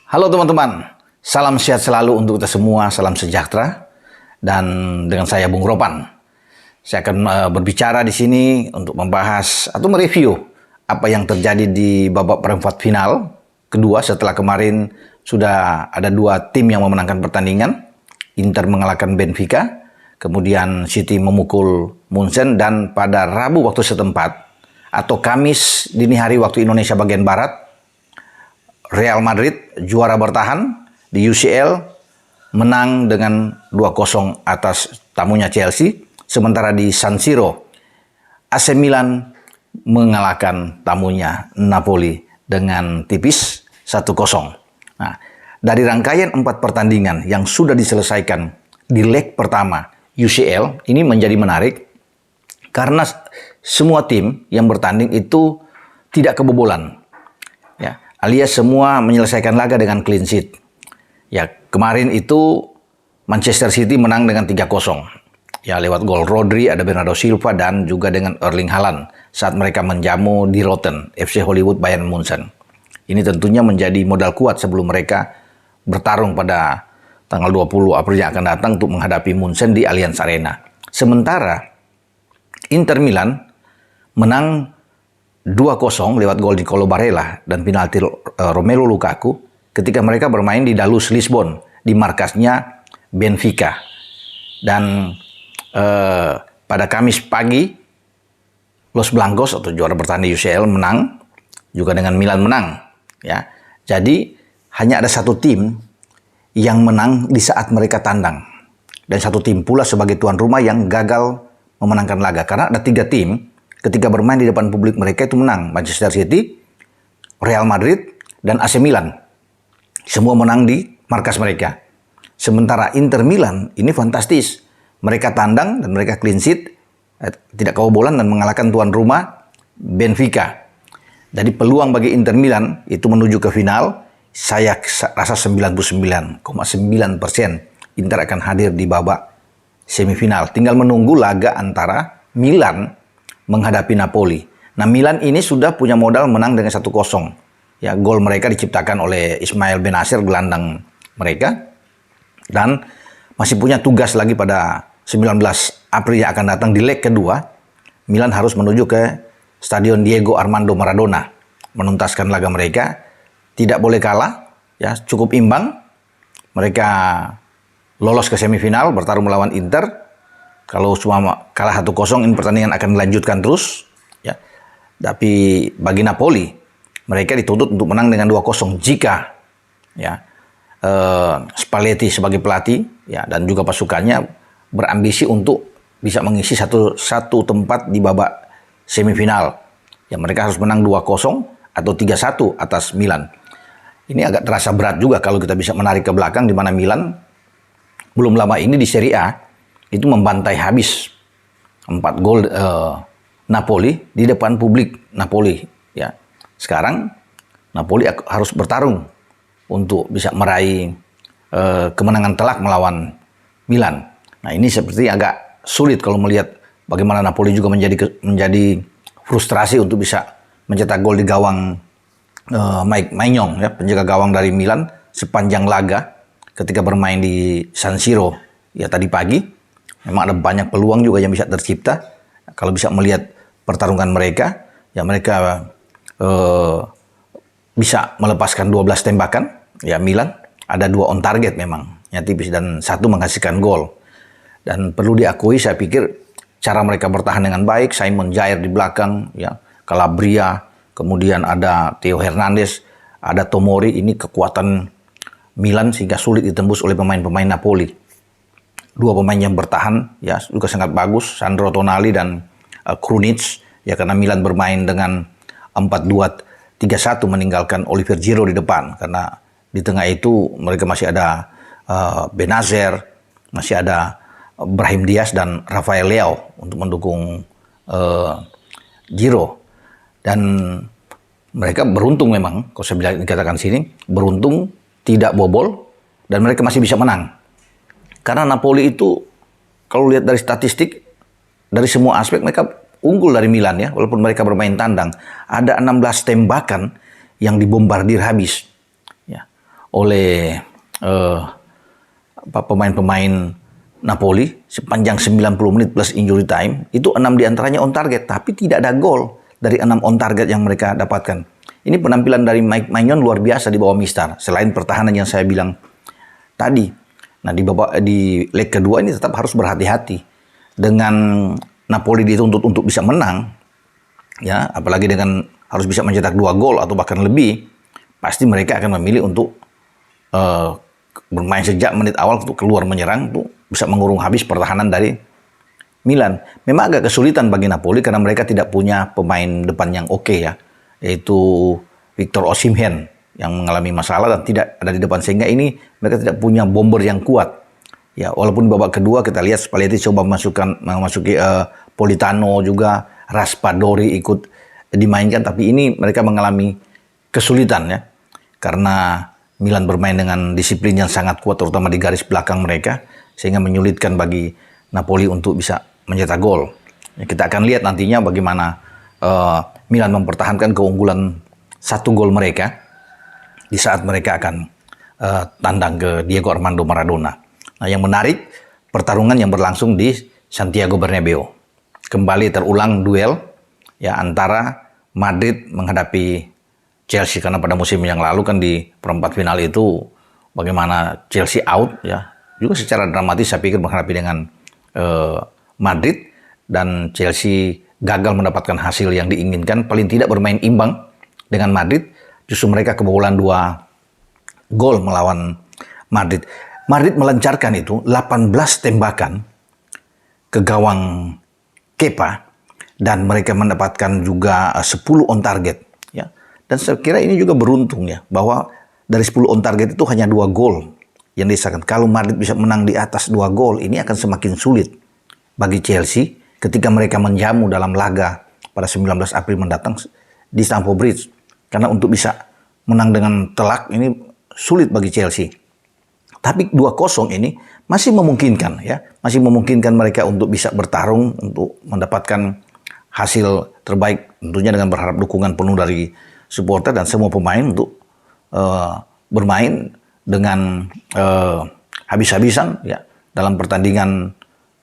Halo teman-teman, salam sehat selalu untuk kita semua, salam sejahtera. Dan dengan saya Bung Ropan, saya akan berbicara di sini untuk membahas atau mereview apa yang terjadi di babak perempat final kedua setelah kemarin sudah ada dua tim yang memenangkan pertandingan. Inter mengalahkan Benfica, kemudian City memukul Munchen, dan pada Rabu waktu setempat atau Kamis dini hari waktu Indonesia bagian Barat, Real Madrid juara bertahan di UCL menang dengan 2-0 atas tamunya Chelsea. Sementara di San Siro, AC Milan mengalahkan tamunya Napoli dengan tipis 1-0. Nah, dari rangkaian 4 pertandingan yang sudah diselesaikan di leg pertama UCL, ini menjadi menarik karena semua tim yang bertanding itu tidak kebobolan. Ya, alias semua menyelesaikan laga dengan clean sheet. Ya, kemarin itu Manchester City menang dengan 3-0. Ya, lewat gol Rodri, ada Bernardo Silva, dan juga dengan Erling Haaland saat mereka menjamu di Rotten FC Hollywood Bayern Munchen. Ini tentunya menjadi modal kuat sebelum mereka bertarung pada tanggal 20 April yang akan datang untuk menghadapi Munchen di Allianz Arena. Sementara Inter Milan menang 2-0 lewat gol Nicolo Barella dan penalti Romelu Lukaku ketika mereka bermain di Dalus Lisbon di markasnya Benfica. Dan pada Kamis pagi Los Blancos atau juara bertahan di UCL menang juga dengan Milan menang. Ya, jadi hanya ada satu tim yang menang di saat mereka tandang dan satu tim pula sebagai tuan rumah yang gagal memenangkan laga, karena ada 3 tim ketika bermain di depan publik mereka itu menang. Manchester City, Real Madrid, dan AC Milan. Semua menang di markas mereka. Sementara Inter Milan ini fantastis. Mereka tandang dan mereka clean sheet, tidak kebobolan dan mengalahkan tuan rumah Benfica. Jadi peluang bagi Inter Milan itu menuju ke final, saya rasa 99,9% Inter akan hadir di babak semifinal. Tinggal menunggu laga antara Milan menghadapi Napoli. Nah, Milan ini sudah punya modal menang dengan 1-0. Ya, gol mereka diciptakan oleh Ismail Bennacer, gelandang mereka. Dan masih punya tugas lagi pada 19 April yang akan datang di leg kedua. Milan harus menuju ke Stadion Diego Armando Maradona menuntaskan laga mereka. Tidak boleh kalah, ya, cukup imbang. Mereka lolos ke semifinal bertarung melawan Inter. Kalau cuma kalah 1-0, ini pertandingan akan dilanjutkan terus. Ya. Tapi bagi Napoli, mereka dituntut untuk menang dengan 2-0 jika ya, Spalletti sebagai pelatih ya, dan juga pasukannya berambisi untuk bisa mengisi satu tempat di babak semifinal. Ya, mereka harus menang 2-0 atau 3-1 atas Milan. Ini agak terasa berat juga kalau kita bisa menarik ke belakang, di mana Milan belum lama ini di Serie A itu membantai habis 4 gol Napoli di depan publik Napoli. Ya, sekarang Napoli harus bertarung untuk bisa meraih kemenangan telak melawan Milan. Nah, ini seperti agak sulit kalau melihat bagaimana Napoli juga menjadi frustrasi untuk bisa mencetak gol di gawang Mike Maignan, ya, penjaga gawang dari Milan sepanjang laga ketika bermain di San Siro ya tadi pagi. Memang ada banyak peluang juga yang bisa tercipta. Kalau bisa melihat pertarungan mereka, ya mereka bisa melepaskan 12 tembakan. Ya, Milan ada 2 on target memang, ya tipis, dan 1 menghasilkan gol. Dan perlu diakui, saya pikir cara mereka bertahan dengan baik. Simon Jair di belakang, ya, Calabria, kemudian ada Theo Hernandez, ada Tomori. Ini kekuatan Milan sehingga sulit ditembus oleh pemain-pemain Napoli. 2 pemain yang bertahan ya juga sangat bagus, Sandro Tonali dan Krunic, ya, karena Milan bermain dengan 4-2-3-1 meninggalkan Oliver Giroud di depan, karena di tengah itu mereka masih ada Bennacer, masih ada Brahim Diaz dan Rafael Leao untuk mendukung Giroud. Dan mereka beruntung memang, kalau saya bilang dikatakan sini, beruntung tidak bobol dan mereka masih bisa menang. Karena Napoli itu kalau lihat dari statistik, dari semua aspek mereka unggul dari Milan ya, walaupun mereka bermain tandang. Ada 16 tembakan yang dibombardir habis. Ya. oleh pemain-pemain Napoli sepanjang 90 menit plus injury time, itu 6 diantaranya on target, tapi tidak ada gol dari 6 on target yang mereka dapatkan. Ini penampilan dari Mike Maignan luar biasa di bawah Mistar, selain pertahanan yang saya bilang tadi. Nah, di leg kedua ini tetap harus berhati-hati. Dengan Napoli dituntut untuk bisa menang, ya, apalagi dengan harus bisa mencetak 2 gol atau bahkan lebih, pasti mereka akan memilih untuk bermain sejak menit awal untuk keluar menyerang, untuk bisa mengurung habis pertahanan dari Milan. Memang agak kesulitan bagi Napoli karena mereka tidak punya pemain depan yang oke ya, yaitu Victor Osimhen yang mengalami masalah dan tidak ada di depan, sehingga ini mereka tidak punya bomber yang kuat. Ya, walaupun babak kedua kita lihat Spalletti coba memasuki Politano juga, Raspadori ikut dimainkan, tapi ini mereka mengalami kesulitan ya, karena Milan bermain dengan disiplin yang sangat kuat terutama di garis belakang mereka, sehingga menyulitkan bagi Napoli untuk bisa mencetak gol. Ya, kita akan lihat nantinya bagaimana Milan mempertahankan keunggulan 1 gol mereka di saat mereka akan tandang ke Diego Armando Maradona. Nah, yang menarik, pertarungan yang berlangsung di Santiago Bernabeu. Kembali terulang duel ya antara Madrid menghadapi Chelsea, karena pada musim yang lalu kan di perempat final itu bagaimana Chelsea out ya. Juga secara dramatis saya pikir menghadapi dengan Madrid, dan Chelsea gagal mendapatkan hasil yang diinginkan, paling tidak bermain imbang dengan Madrid. Justru mereka kebobolan 2 gol melawan Madrid. Madrid melancarkan itu 18 tembakan ke gawang Kepa, dan mereka mendapatkan juga 10 on target ya. Dan saya kira ini juga beruntung ya, bahwa dari 10 on target itu hanya 2 gol yang disahkan. Kalau Madrid bisa menang di atas 2 gol, ini akan semakin sulit bagi Chelsea ketika mereka menjamu dalam laga pada 19 April mendatang di Stamford Bridge. Karena untuk bisa menang dengan telak ini sulit bagi Chelsea. Tapi 2-0 ini masih memungkinkan ya, masih memungkinkan mereka untuk bisa bertarung untuk mendapatkan hasil terbaik, tentunya dengan berharap dukungan penuh dari supporter dan semua pemain untuk bermain dengan habis-habisan ya dalam pertandingan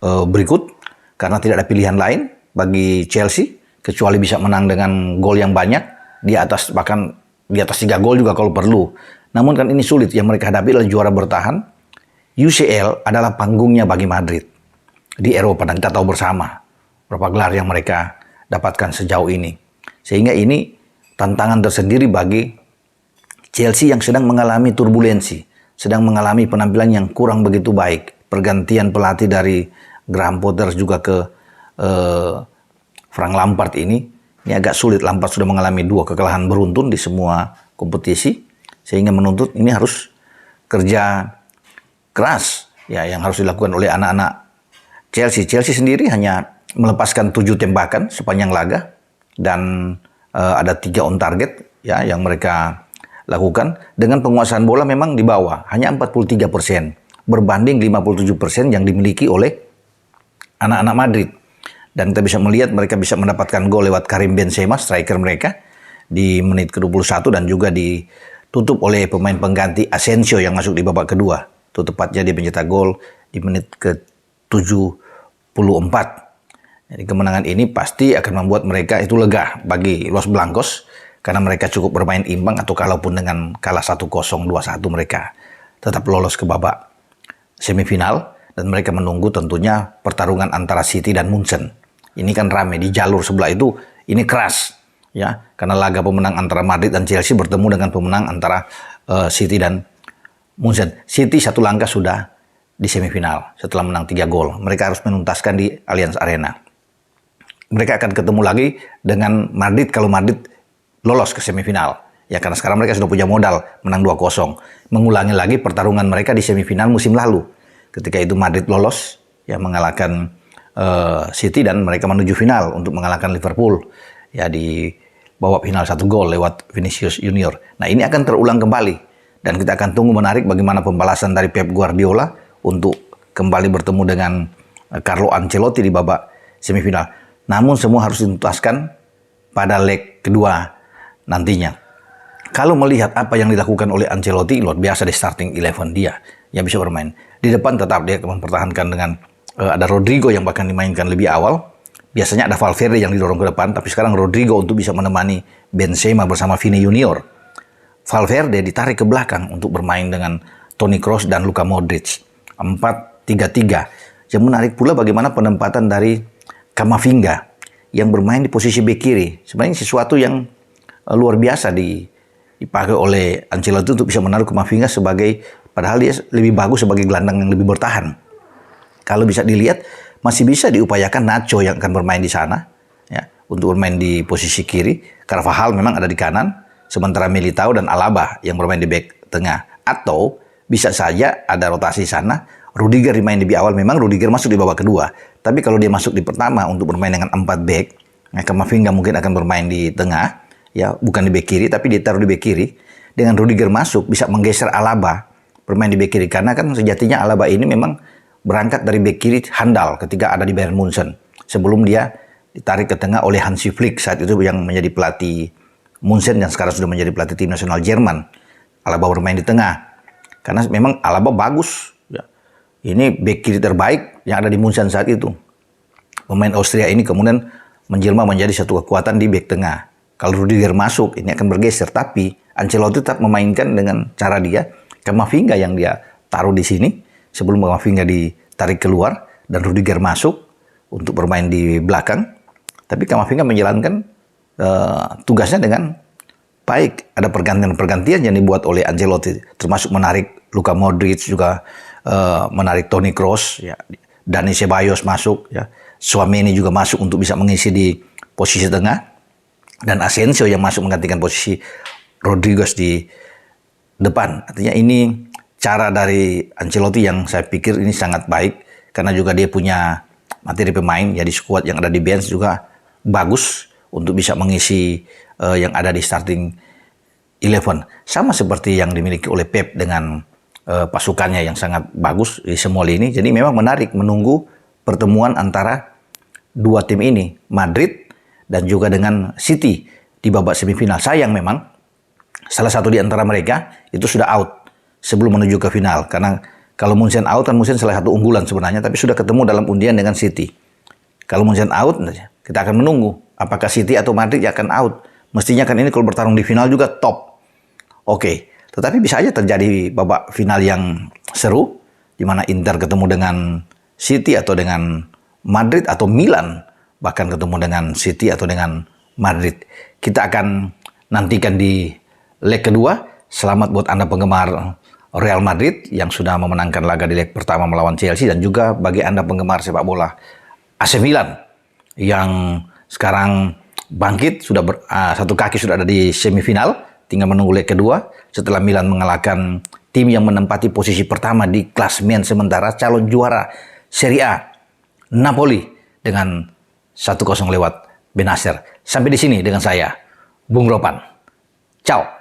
berikut, karena tidak ada pilihan lain bagi Chelsea kecuali bisa menang dengan gol yang banyak di atas, bahkan di atas 3 gol juga kalau perlu. Namun kan ini sulit, yang mereka hadapi adalah juara bertahan. UCL adalah panggungnya bagi Madrid di Eropa, dan kita tahu bersama berapa gelar yang mereka dapatkan sejauh ini. Sehingga ini tantangan tersendiri bagi Chelsea yang sedang mengalami turbulensi, sedang mengalami penampilan yang kurang begitu baik. Pergantian pelatih dari Graham Potter juga ke Frank Lampard ini agak sulit. Lampard sudah mengalami 2 kekalahan beruntun di semua kompetisi, sehingga menuntut ini harus kerja keras ya yang harus dilakukan oleh anak-anak Chelsea. Chelsea sendiri hanya melepaskan 7 tembakan sepanjang laga, dan ada 3 on target ya yang mereka lakukan. Dengan penguasaan bola memang di bawah, hanya 43% berbanding 57% yang dimiliki oleh anak-anak Madrid. Dan kita bisa melihat mereka bisa mendapatkan gol lewat Karim Benzema, striker mereka, di menit ke-21, dan juga ditutup oleh pemain pengganti Asensio yang masuk di babak kedua. Itu tepatnya dia pencetak gol di menit ke-74. Jadi kemenangan ini pasti akan membuat mereka itu lega bagi Los Blancos, karena mereka cukup bermain imbang, atau kalaupun dengan kalah 1-0, 2-1 mereka tetap lolos ke babak semifinal, dan mereka menunggu tentunya pertarungan antara City dan Munchen. Ini kan rame di jalur sebelah itu, ini keras ya, karena laga pemenang antara Madrid dan Chelsea bertemu dengan pemenang antara City dan Munchen. City 1 langkah sudah di semifinal setelah menang 3 gol. Mereka harus menuntaskan di Allianz Arena. Mereka akan ketemu lagi dengan Madrid kalau Madrid lolos ke semifinal. Ya, karena sekarang mereka sudah punya modal menang 2-0. Mengulangi lagi pertarungan mereka di semifinal musim lalu. Ketika itu Madrid lolos ya, mengalahkan City, dan mereka menuju final untuk mengalahkan Liverpool ya di babak final 1 gol lewat Vinicius Junior. Nah, ini akan terulang kembali, dan kita akan tunggu menarik bagaimana pembalasan dari Pep Guardiola untuk kembali bertemu dengan Carlo Ancelotti di babak semifinal. Namun semua harus dituntaskan pada leg kedua nantinya. Kalau melihat apa yang dilakukan oleh Ancelotti, luar biasa di starting 11 dia yang bisa bermain. Di depan tetap dia mempertahankan dengan ada Rodrigo yang bahkan dimainkan lebih awal. Biasanya ada Valverde yang didorong ke depan, tapi sekarang Rodrigo untuk bisa menemani Benzema bersama Vini Junior. Valverde ditarik ke belakang untuk bermain dengan Toni Kroos dan Luka Modric. 4-3-3. Yang menarik pula bagaimana penempatan dari Camavinga yang bermain di posisi bek kiri. Sebenarnya sesuatu yang luar biasa dipakai oleh Ancelotti untuk bisa menaruh Camavinga sebagai, padahal dia lebih bagus sebagai gelandang yang lebih bertahan. Kalau bisa dilihat, masih bisa diupayakan Nacho yang akan bermain di sana, ya, untuk bermain di posisi kiri. Carvajal memang ada di kanan, sementara Militao dan Alaba yang bermain di bek tengah. Atau bisa saja ada rotasi sana, Rudiger dimain lebih awal. Memang Rudiger masuk di babak kedua, tapi kalau dia masuk di pertama untuk bermain dengan 4 bek, Camavinga mungkin akan bermain di tengah, ya, bukan di bek kiri, tapi ditaruh di bek kiri. Dengan Rudiger masuk, bisa menggeser Alaba bermain di bek kiri, karena kan sejatinya Alaba ini memang berangkat dari bek kiri handal ketika ada di Bayern Munchen. Sebelum dia ditarik ke tengah oleh Hansi Flick saat itu yang menjadi pelatih Munchen dan sekarang sudah menjadi pelatih tim nasional Jerman. Alaba bermain di tengah. Karena memang Alaba bagus. Ya. Ini bek kiri terbaik yang ada di Munchen saat itu. Pemain Austria ini kemudian menjelma menjadi satu kekuatan di bek tengah. Kalau Rudiger masuk, ini akan bergeser. Tapi Ancelotti tetap memainkan dengan cara dia, Camavinga yang dia taruh di sini, sebelum Camavinga ditarik keluar dan Rudiger masuk untuk bermain di belakang. Tapi Camavinga menjalankan tugasnya dengan baik. Ada pergantian-pergantian yang dibuat oleh Ancelotti, termasuk menarik Luka Modric, juga menarik Toni Kroos, ya. Dani Ceballos masuk, ya. Tchouaméni juga masuk untuk bisa mengisi di posisi tengah, dan Asensio yang masuk menggantikan posisi Rodriguez di depan. Artinya ini cara dari Ancelotti yang saya pikir ini sangat baik, karena juga dia punya materi pemain, jadi skuad yang ada di bench juga bagus untuk bisa mengisi yang ada di starting 11. Sama seperti yang dimiliki oleh Pep dengan pasukannya yang sangat bagus di semua lini. Jadi memang menarik menunggu pertemuan antara dua tim ini, Madrid dan juga dengan City di babak semifinal. Sayang memang salah satu di antara mereka itu sudah out sebelum menuju ke final. Karena kalau Munchen out, kan Munchen salah satu unggulan sebenarnya, tapi sudah ketemu dalam undian dengan City. Kalau Munchen out, kita akan menunggu apakah City atau Madrid yang akan out. Mestinya kan ini kalau bertarung di final juga top. Oke, tetapi bisa aja terjadi babak final yang seru, di mana Inter ketemu dengan City atau dengan Madrid, atau Milan bahkan ketemu dengan City atau dengan Madrid. Kita akan nantikan di leg kedua. Selamat buat Anda penggemar Real Madrid yang sudah memenangkan laga di leg pertama melawan Chelsea, dan juga bagi Anda penggemar sepak bola AC Milan yang sekarang bangkit, sudah satu kaki sudah ada di semifinal, tinggal menunggu leg kedua setelah Milan mengalahkan tim yang menempati posisi pertama di klasemen sementara calon juara Serie A, Napoli, dengan 1-0 lewat Benacer. Sampai di sini dengan saya, Bung Ropan. Ciao.